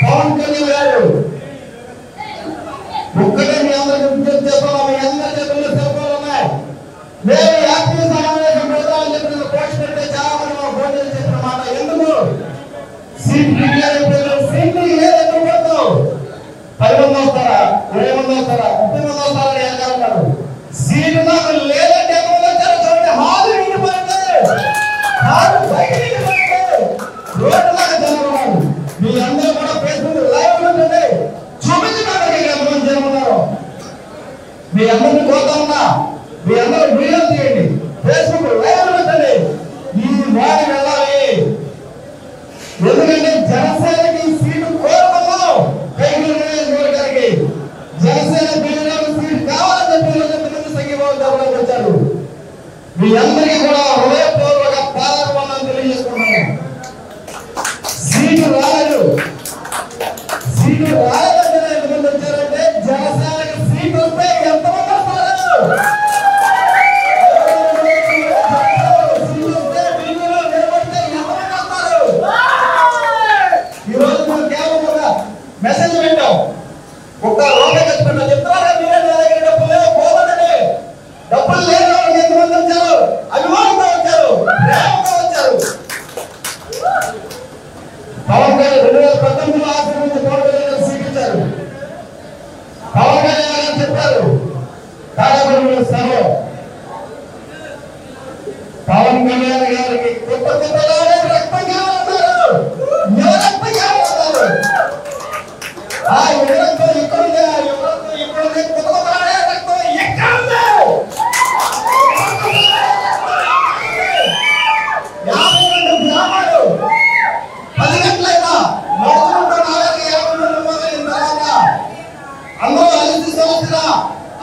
పవన్ కళ్యాణ్ గారు ఒక్కటే మీ అందరికీ విజ్ఞప్తి చేస్తున్నాం. మీ అందరి చేతుల్లో సెల్ ఫోన్లు ఉన్నాయి. మేము యాత్రీ సమావేశం పెడతామని చెప్పిన పోస్ట్ పెడితే చాలా మంది మా ఫోన్ చేసి చెప్పిన మాట, ఎందుకు సీట్ డిక్లేర్ అయిపోయిన సీట్లు ఏదెందుకు పడతావు? 10 మంది వస్తారా, 20 మంది వస్తారా, 30 మంది వస్తారా అని అంటారు. సీటు నాకు లేదంటే ఎంతమంది వచ్చారో చూడండి. హాలు నిండిపోయింది, హాలు బయట నిండిపోయింది, రోడ్డులాగా జనం ఉన్నారు. మీ అందరూ కూడా ఫేస్బుక్ లైవ్ ఉంటుంది, చూపించడానికి ఎంతమంది జనం ఉన్నారు. మీ అందరినీ కోరుతా ఉన్నా, మీ అందరూ వీడియో తీయండి, ఫేస్బుక్ లైవ్ ఉంటుంది. ఈ వాడి వెళ్ళాలి. ఎందుకంటే జనసేనకి సీటు కోరుకున్నాం. కైగుల నియోజకవర్గానికి జనసేన బిల్లులకు సీటు కావాలని చెప్పి సంఘీభావం తెలపడానికి వచ్చారు. మీ అందరికీ కూడా హృదయపూర్వక పాదాభివందనం తెలియజేసుకున్నాను. సీటు రాలేదు, సీటు రాలేదంటే ఎంతమంది వచ్చారంటే జనసేనకి సీటు వస్తే ఎంతమంది వస్తారు? సీటు వస్తే బిల్లులో నిలబడితే ఎంతమంది వస్తారు? ఈరోజు మనం కేవలం ఒక మెసేజ్ వింటాం, ఒక్క రూపాయి ఖర్చు పెట్టాం. చెప్తున్నారా మీరే నా దగ్గర డబ్బులు లేవు పోవాలని? డబ్బులు లేని వాళ్ళకి ఎంతమంది వచ్చారు? అభిమానంతో వచ్చారు, ప్రేమతో వచ్చారు. పవన్ కళ్యాణ్ 2019లో ఆశీర్వదించి పవన్ కళ్యాణ్ సీట్ ఇచ్చారు. పవన్ కళ్యాణ్ గారు చెప్పారు తాడేపల్లి సభలో, పవన్ కళ్యాణ్ గారికి కొత్త కొత్తగానే రక్తం కావాలన్నారు. యువరక్తం కావాలన్నారు. ఆ యువరక్తం ఎక్కడుంది? ఆ యువరక్తం ఎక్కడుంది? కొత్త కొత్తగానే రక్తం ఎక్కడుంది? 52 గ్రామాలు 10 గంటలైనా నడుచుకుంటూ 450 మొదలైన తర్వాత అందరూ అలిసి సోసిన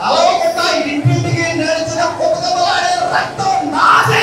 అలవకుండా ఇంటింటికి నడిచిన కొత్త కొత్తగానే రక్తం నాదే.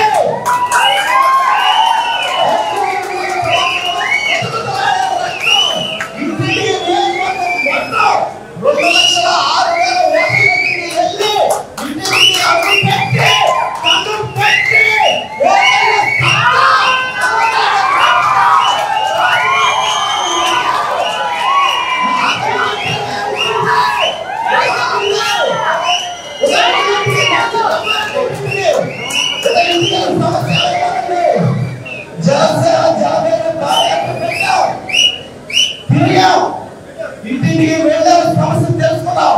ఇంటింటికి వెళ్ళాలి, సమస్యలు తెలుసుకున్నాం.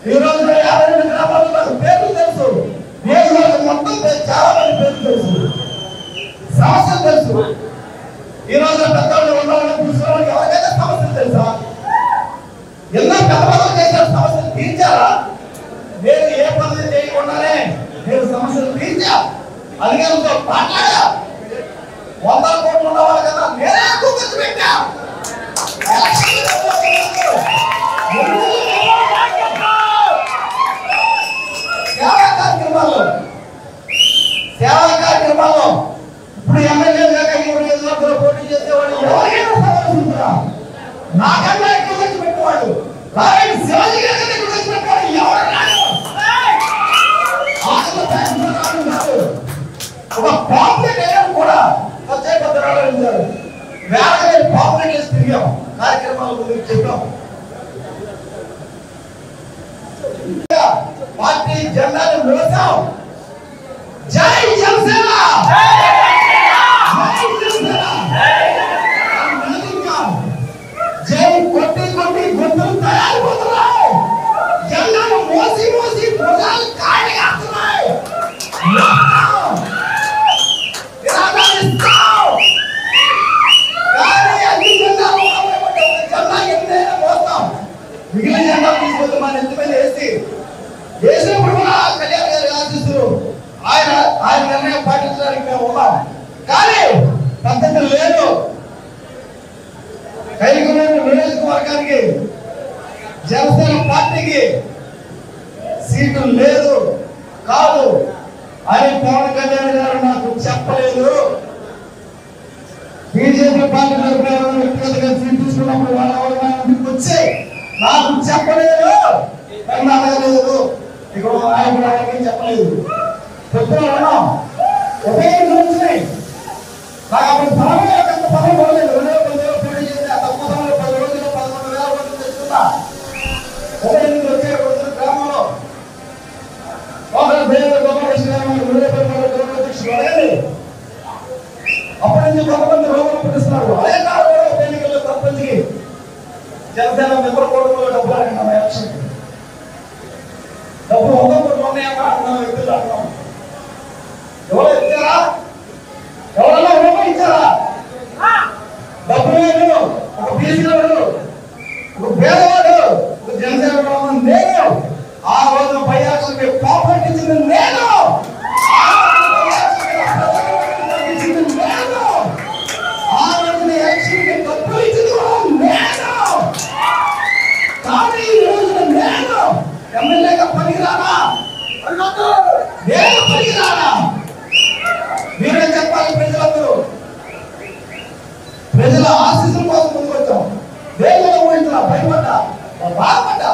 ఈ రోజు 52 గ్రామాల్లో పేర్లు తెలుసు, నియోజకవర్గం మొత్తం చాలా మంది పేర్లు తెలుసు, సమస్యలు తెలుసు. ఈ రోజు పెద్దవాళ్ళు ఉన్నవాళ్ళు చూసుకోవడానికి ఎవరికైనా సమస్యలు తెలుసా? ఎన్నో పెద్దవాళ్ళు చేశారు, సమస్యలు తీర్చారా? నేను ఏ పనులు చేయకుండానే నేను సమస్యలు తీర్చా, అధికారులతో మాట్లాడా. 100 కోట్లు ఉన్నవాళ్ళు కదా నేనే ఎక్కువ ఖర్చు పెట్టా. సేవా కార్యక్రమాల్లో ఇప్పుడు ఎమ్మెల్యేగా పోటీ చేసేవాడు ఎవరికైనా సమస్య నాకన్నా ఎక్కువ ఖర్చు పెట్టేవాడు రాయని శివాజీ గారి ఎక్కువ ఖర్చు పెట్టేవాడు ఎవరు రాడు. ఒక పాంప్లెట్ వేయడం కూడా వచ్చే పద్ధతి వేరే పాంప్లెట్ వేసి తిరిగాం, కార్యక్రమాల గురించి చెప్పాం. పార్టీ జెండాను మోసాం. జై జనసేన, జై కొట్టి కొట్టి గొంతులు తయారైపోతున్నాయి. జెండాను మోసి మోసి భుజాలు కాయగాస్తున్నాయి. మిగిలిన జెండా తీసుకొచ్చి మన ఎంత మీద వేసినప్పుడు కూడా కళ్యాణ్ గారు ఆశిస్తారు. ఆయన నిర్ణయం పాటించడానికి మేము ఉన్నాం. కానీ పద్ధతి లేదు. కైగుల నియోజకవర్గానికి జనసేన పార్టీకి సీటు లేదు కాదు అని పవన్ కళ్యాణ్ గారు నాకు చెప్పలేదు. బీజేపీ పార్టీ వ్యక్తిగతంగా సీట్ తీసుకున్నప్పుడు వాళ్ళ వచ్చి నాకు చెప్పలేదు, అడగలేదు, ఇక్కడ ఆయన చెప్పలేదు. చెప్తున్నా ఒకే నుంచి నాకు అప్పుడు పదవి పదవి పోలేదు. 2010 పోటీ చేస్తే ఆ తక్కువ సమయంలో 10 రోజులు జనసేన మిత్ర కోటలో డబ్బులు అడిగినాం ఎలక్షన్ డబ్బులు 100 కోట్లు ఉన్నాయమ్మా అంటున్నాం వ్యక్తులు అంటున్నాం. ఎవరో ఇచ్చారా? ఎవరన్నా రూపాయి ఇచ్చారా? డబ్బులు లేదు. ఒక బీసీవాడు, ఒక పేదవాడు, ఒక జనసేన నేను ఆ రోజు 5 లక్షలకి ప్రాపర్టీ ఇచ్చింది నేను. ఆ రోజున ఎలక్షన్కి డబ్బులు ఇచ్చింది నేను. కానీ ఈ రోజున నేను ఎమ్మెల్యేగా పనికిరానా? నేను పనికిరానా? మీరే చెప్పాలి. ప్రజలందరూ ప్రజల ఆశీస్సుల కోసం ముందుకొచ్చాం. దేవుడు ఊహించిన భయపడ్డా, బాధపడ్డా.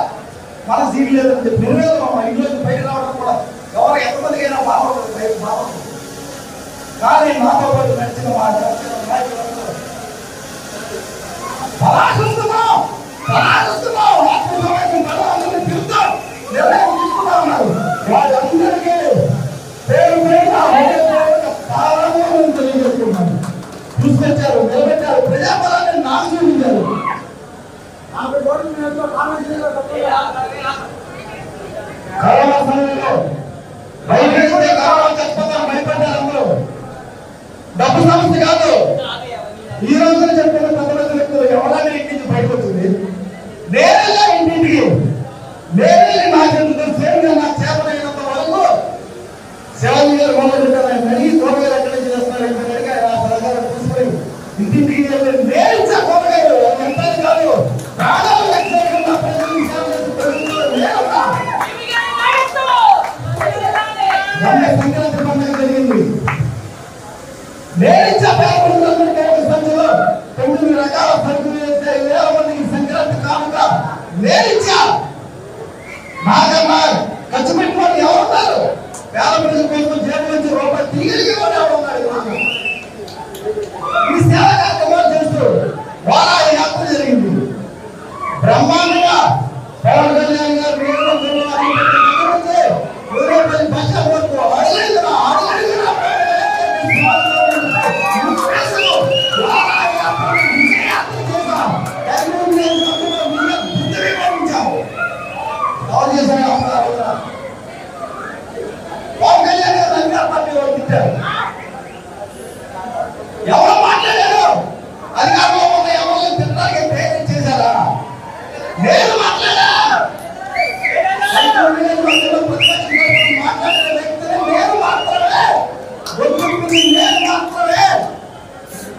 మన సీట్ లేదని చెప్పి నిర్వేదం మా ఇంట్లో బయట రావడం కూడా ఎవరు ఎంతమందికి అయినా బాధపడదు. కానీ నాతో పాటు నడిచిన మా నాయకులందరూ పరాశిస్తున్నాం తిరుగుతాం నిర్ణయం తీసుకున్నా ఉన్నారు. వాళ్ళందరికీ పేరు తెలియజేసుకున్నాను. చూసుకొచ్చారు, నిలబెట్టారు, ప్రజాబలాన్ని నాకు చూపించారు. కరోనా సమయంలో భయపడితే కరోనా చచ్చిపోతాం భయపడ్డారు అందరూ. డబ్బు సమస్య కాదు. ఈ రోజున చెప్పిన పెద్ద వ్యక్తులు ఎవరైనా ఇంటికి బయటకు వచ్చింది. నేనే ఇంటింటికి నేనే నాకెందుకు సేవగా నా చేపలైనంత వరకు శివాజీ గారు మొదలుపెట్టారు. ఆయన అడిగి కూరగాయలు ఎక్కడి నుంచి చేస్తున్నారు తీసుకుని ఇంటింటికి నేర్చా కూరగాయలు ఎంత కాదు ప్రాణాలు సంక్రాంతి పండుగ జరిగింది. నేర్చా సంఖ్యలో 9 రకాల సరుకులు వేస్తే 1000 మందికి సంక్రాంతి కానుక నేర్చా. నాకన్నా ఖర్చు పెట్టుకోండి ఎవరున్నారు? పేద ప్రజల కోసం జైలు నుంచి రూపాయలు తీయలిగి ఎవరున్నారు? ఈ సేవ కార్యక్రమాలు చేస్తూ వారా యాత్ర జరిగింది. బ్రహ్మాండంగా పవన్ కళ్యాణ్ గారు పవన్ కళ్యాణ్ గారు అధికార పార్టీ వాళ్ళు తిట్టారు. ఎవరు మాట్లాడారు? అధికారంలో ఉన్న ఎవరు తిట్టడానికి ప్రయత్నం చేశారా? నేను మాట్లాడా. మాట్లాడిన వ్యక్తిని నేను మాత్రమే. నేను మాత్రమే.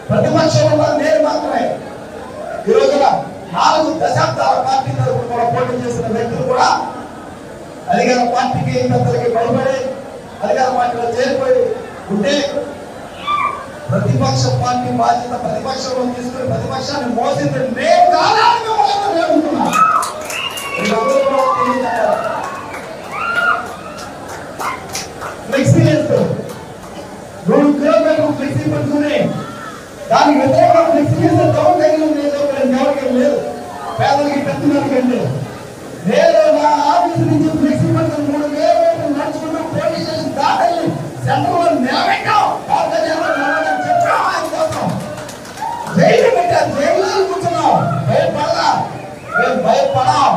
ప్రతిపక్షంలో నేను మాత్రమే. ఈ రోజున 4 దశాబ్దాల పార్టీ తరఫున కూడా పోటీ చేసిన వ్యక్తులు కూడా అధికార పార్టీకి పెద్దలకి భయపడి అధికార పార్టీలో చేరిపోయి ఉంటే ప్రతిపక్ష పార్టీ బాధ్యత ప్రతిపక్షంలో తీసుకుని ప్రతిపక్షాన్ని మోసింది నేను కాదని ఫ్లెక్సీ వేస్తూ 2 కిలోమీటర్లు ఫ్లెక్సీ పట్టుకుని దానికి వ్యతిరేకంగా ఫ్లెక్సీ వేస్తే టౌన్ ఎవరికి లేదు. పేదలకి పెద్దలకి నేను నా ఆఫీస్ నుంచి ఫ్లెక్సీ పట్టుకుని 3 కిలోమీటర్లు నడుచుకుంటూ పోలీస్ స్టేషన్ దాటి సెంటర్లో నిలబెట్టాం. జైలు పెట్టారు. జైల్లో కూర్చున్నాం. భయపడదా? మేము భయపడాం.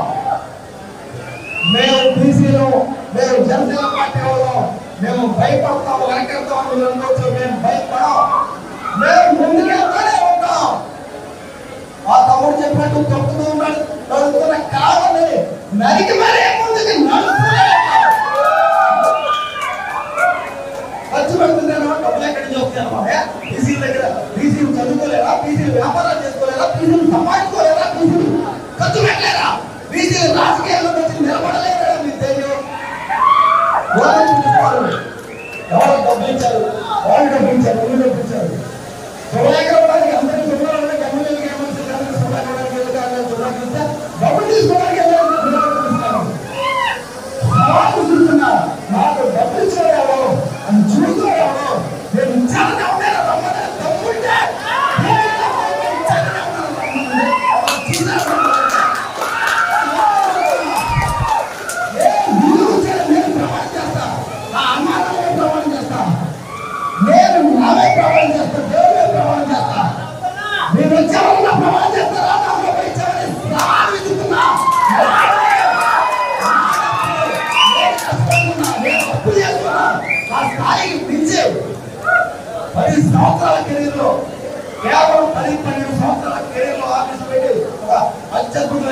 మేము బీసీలో మేము జనసేన పార్టీ వాళ్ళం. మేము భయపడతాం. వెనకెళ్తాం. మేము భయపడాం. మేము ముందుకెళ్తానే ఉంటాం. ఆ తమ్ముడు చెప్పినట్టు తొక్కుతూ ఉన్నాడు. నడుస్తున్న కావాలని నరికి మరీ ముందుకు నడుస్తూనే ఖర్చు పెడుతుందేమో డబ్బులు ఎక్కడి నుంచి వస్తాయన్నమా? బీసీ దగ్గర బీసీలు చదువుకోలేరా? బీసీలు వ్యాపారాలు చేసుకోలేరా? బీసీలు సంపాదించుకోలేరా? బీసీలు ఖర్చు పెట్టలేరా? బీసీలు రాజకీయాల్లో వచ్చి నిలబడలేరా? మీకు తెలియదు. ఎవరు డబ్బులు ఇచ్చారు? వాళ్ళు డబ్బులు ఇచ్చారు. వీళ్ళు డబ్బులు ఇచ్చారు. చూడలేకపోవడానికి అందరికీ చూడాలని ఎమ్మెల్యేలకి డబ్బులు తీసుకోవడానికి చూస్తున్నారు. నాకు డబ్బులు ఇచ్చేవాళ్ళు అని చూసేవాళ్ళు నేను ఇచ్చాను. డబ్బుంటే నేను ప్రమాణం చేస్తా. నా అమ్మాయి ప్రమాణం చేస్తా. నేను నావే ప్రమాణం చేస్తా. దేవుడే ప్రమాణం చేస్తా. మీరు వచ్చేవాళ్ళ ప్రమాణం చేస్తారా? నాకు ఇచ్చేవాళ్ళు 10 సంవత్సరాల కెరీర్ లో కేవలం 10-12 సంవత్సరాల కెరీర్ లో ఆఫీస్ పెట్టి ఒక అత్యద్భుతమైన